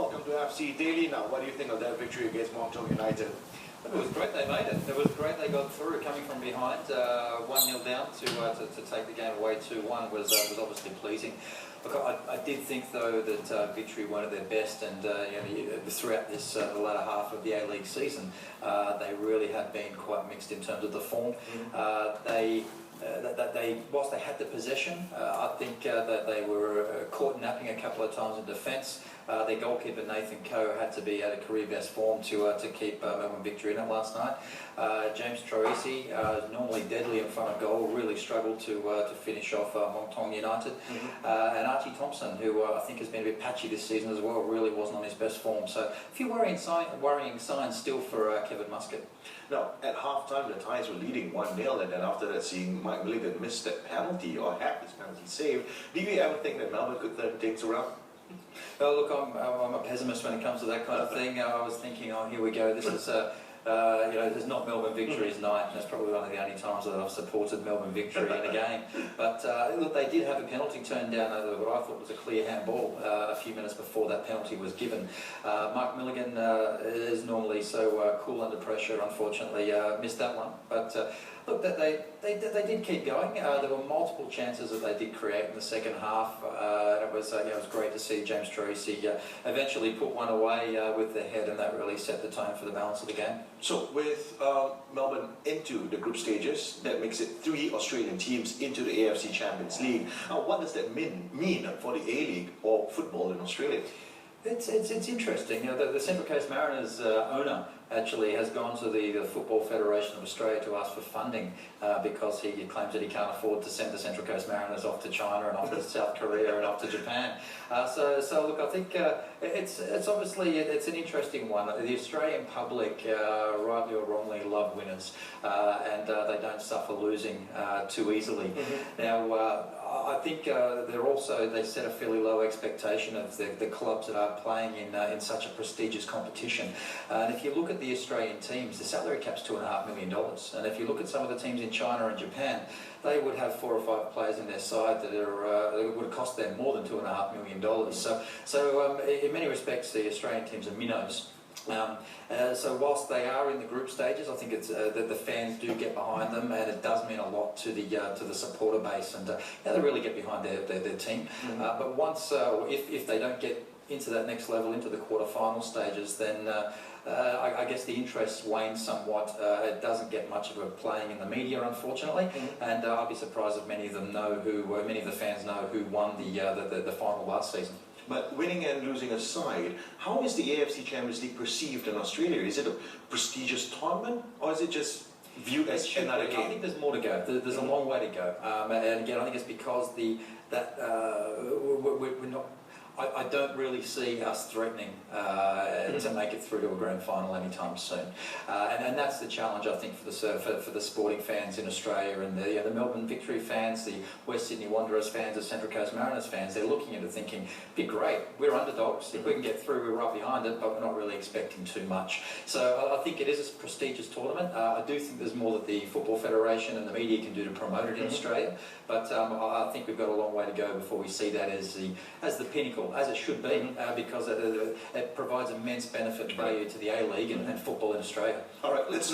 welcome to AFC Daily. Now, what do you think of that victory against Montreal United? It was great they made it. It was great they got through, coming from behind, 1-0 down to take the game away 2-1 was obviously pleasing. Look, I did think though that Victory weren't at their best, and throughout this the latter half of the A-League season, they really have been quite mixed in terms of the form. Whilst they had the possession, I think that they were caught napping a couple of times in defence. Their goalkeeper Nathan Coe had to be at a career best form to keep Melbourne Victory in it last night. James Troisi, normally deadly in front of goal, really struggled to finish off Montreal United. And Archie Thompson, who I think has been a bit patchy this season as well, really wasn't on his best form. So a few worrying signs still for Kevin Muscat. Now, at half-time, the Tigers were leading 1-0, and then after that, seeing Mike Milligan miss that penalty, or have his penalty saved, do you ever think that Melbourne could turn things around? Well, look, I'm a pessimist when it comes to that kind of thing. I was thinking, oh, here we go. This is, there's not Melbourne Victory's night, and that's probably one of the only times that I've supported Melbourne Victory in a game. But look, they did have a penalty turned down over what I thought was a clear handball a few minutes before that penalty was given. Mike Milligan is normally so cool under pressure. Unfortunately, missed that one. But look, they did keep going. There were multiple chances that they did create in the second half. It was great to see James Troisi eventually put one away with the head, and that really set the tone for the balance of the game. So with Melbourne into the group stages, that makes it 3 Australian teams into the AFC Champions League. What does that mean for the A-League or football in Australia? It's interesting. The Central Coast Mariners owner actually has gone to the Football Federation of Australia to ask for funding because he claims that he can't afford to send the Central Coast Mariners off to China and off to South Korea and off to Japan. So look, I think it's obviously it's an interesting one. The Australian public, rightly or wrongly, love winners, and they don't suffer losing too easily. Now, I think they set a fairly low expectation of the clubs that are playing in such a prestigious competition. And if you look at the Australian teams, the salary cap's $2.5 million. And if you look at some of the teams in China and Japan, they would have 4 or 5 players in their side that would cost them more than $2.5 million. So in many respects, the Australian teams are minnows. So whilst they are in the group stages, I think it's that the fans do get behind them, and it does mean a lot to the supporter base, and they really get behind their team. But once, if they don't get into that next level, into the quarter-final stages, then I guess the interest wanes somewhat. It doesn't get much of a playing in the media, unfortunately, and I'd be surprised if many of the fans know who won the final last season. But winning and losing aside, how is the AFC Champions League perceived in Australia? Is it a prestigious tournament, or is it just viewed as another game? I think there's more to go. There's a long way to go. And again, I think it's because we're not. I don't really see us threatening to make it through to a grand final anytime soon, and that's the challenge, I think, for the sporting fans in Australia, and the Melbourne Victory fans, the West Sydney Wanderers fans, the Central Coast Mariners fans. They're looking at it thinking, "Be great, we're underdogs. If we can get through, we're right behind it, but we're not really expecting too much." So I think it is a prestigious tournament. I do think there's more that the Football Federation and the media can do to promote it in Australia, but I think we've got a long way to go before we see that as the pinnacle, as it should be, because it provides immense benefit and value to the A-League and football in Australia. All right, let's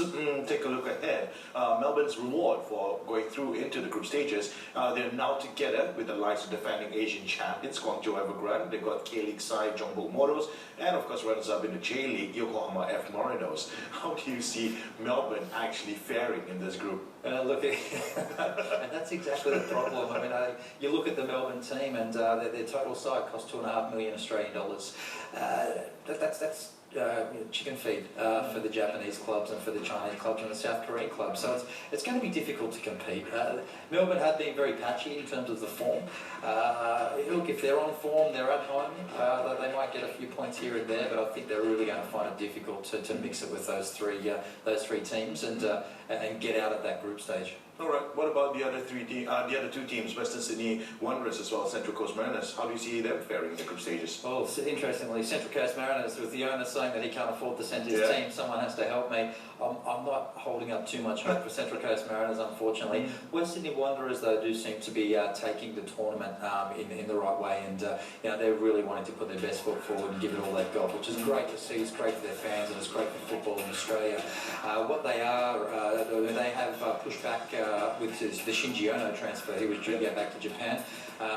take a look ahead. Melbourne's reward for going through into the group stages, they're now together with the likes of defending Asian champions, Guangzhou Evergrande. They've got K-League side, Jeonbuk Moros, and of course runners-up in the J-League, Yokohama F Marinos. How do you see Melbourne actually faring in this group? Look, and that's exactly the problem. I mean, you look at the Melbourne team, and their total side cost $2.5 million Australian dollars. That's chicken feed for the Japanese clubs and for the Chinese clubs and the South Korean clubs. So it's going to be difficult to compete. Melbourne have been very patchy in terms of the form. Look, if they're on form, they're at home. They might get a few points here and there, but I think they're really going to find it difficult to mix it with those three teams and get out of that group stage. All right. What about the other the other two teams, Western Sydney Wanderers as well as Central Coast Mariners? How do you see them faring in the group stages? Well, interestingly, Central Coast Mariners, with the owner saying that he can't afford to send his Yeah. team, someone has to help me. I'm not holding up too much hope for Central Coast Mariners, unfortunately. West Sydney Wanderers, though, do seem to be taking the tournament in the right way, and they're really wanting to put their best foot forward and give it all they've got, which is great to see. It's great for their fans, and it's great for football in Australia. What they are, they have pushed back with the Shinji Ono transfer. He was due to go back to Japan.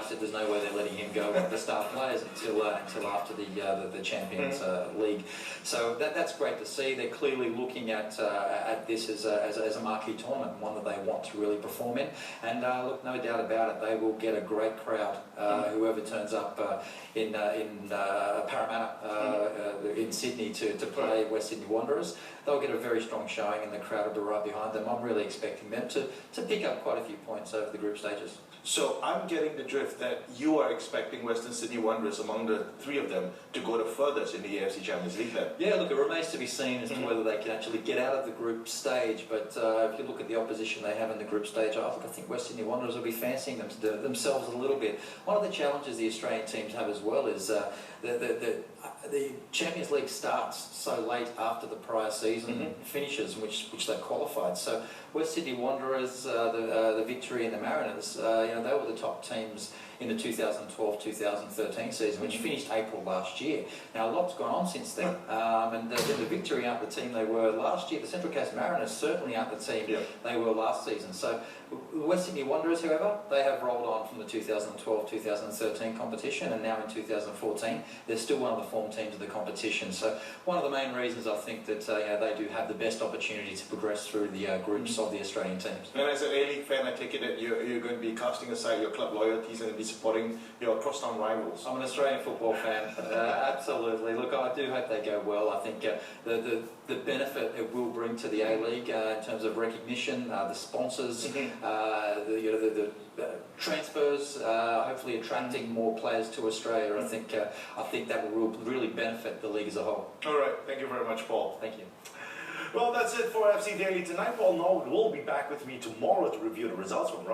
Said there's no way they're letting him go with the star players until after the Champions League. So that's great to see. They're clearly looking at this as a marquee tournament, one that they want to really perform in. And look, no doubt about it, they will get a great crowd. Whoever turns up in Parramatta in Sydney to play West Sydney Wanderers, they'll get a very strong showing, and the crowd will be right behind them. I'm really expecting them to pick up quite a few points over the group stages. So I'm getting the drift that you are expecting Western Sydney Wanderers, among the three of them, to go the furthest in the AFC Champions League then? Yeah, look, it remains to be seen as to whether they can actually get out of the group stage, but if you look at the opposition they have in the group stage, I think West Sydney Wanderers will be fancying themselves a little bit. One of the challenges the Australian teams have as well is the Champions League starts so late after the prior season finishes, which they qualified. So West Sydney Wanderers, the Victory and the Mariners, they were the top teams in the 2012-2013 season, which finished April last year. Now, a lot's gone on since then, and the Victory aren't the team they were last year. The Central Coast Mariners certainly aren't the team they were last season. So West Sydney Wanderers, however, they have rolled on from the 2012-2013 competition, and now in 2014, they're still one of the form teams of the competition. So one of the main reasons I think that they do have the best opportunity to progress through the groups of the Australian teams. And as an A-League fan, I take it that you're going to be casting aside your club loyalties and be supporting your crosstown rivals. I'm an Australian football fan, absolutely. Look, I do hope they go well. I think the benefit it will bring to the A-League in terms of recognition, the sponsors, the transfers, hopefully attracting more players to Australia. I think that will really benefit the league as a whole. All right, thank you very much, Paul. Thank you. Well, that's it for FC Daily tonight. Paul Norwood will be back with me tomorrow to review the results from